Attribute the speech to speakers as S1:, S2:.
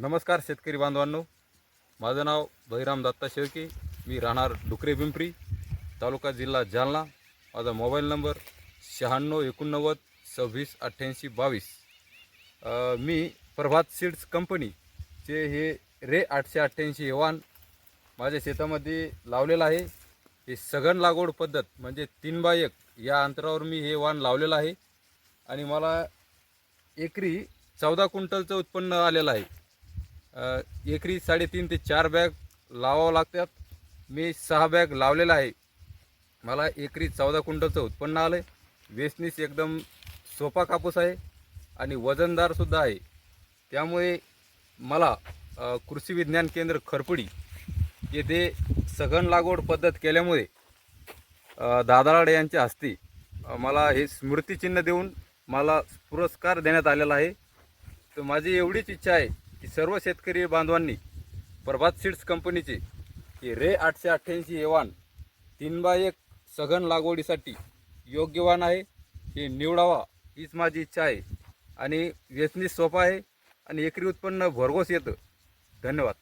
S1: नमस्कार शेतकरी बांधवांनो, माझं नाव बहिराम दत्ता शेळके. मी राहणार डुकरे पिंपरी, तालुका जिल्हा जालना. माझा मोबाईल नंबर 9689268822. मी प्रभात सीड्स कंपनीचे हे रे 888 हे वाण माझ्या शेतामध्ये लावलेलं आहे. हे सघन लागवड पद्धत म्हणजे 3x1 या अंतरावर मी हे वाण लावलेलं आहे आणि मला एकरी 14 क्विंटलचं उत्पन्न आलेलं आहे. एकरी 3.5 ते 4 बॅग लावावं लागतात. मी 6 बॅग लावलेला आहे. मला एकरी 14 क्विंटलचं उत्पन्न आलं आहे. वेचणीस एकदम सोपा कापूस आहे आणि वजनदारसुद्धा आहे. त्यामुळे मला कृषी विज्ञान केंद्र खरपुडी येथे सघन लागवड पद्धत केल्यामुळे दादालाड यांच्या हस्ते मला हे स्मृतिचिन्ह देऊन मला पुरस्कार देण्यात आलेला आहे. तर माझी एवढीच इच्छा आहे की सर्व शेतकरी बांधवांनी प्रभात सीड्स कंपनीचे हे रे 888 हे वाण 3x1 सघन लागवडीसाठी योग्य वाण आहे, हे निवडावा हीच माझी इच्छा आहे. आणि वेचणी सोपा आहे आणि एकरी उत्पन्न भरघोस येतं. धन्यवाद.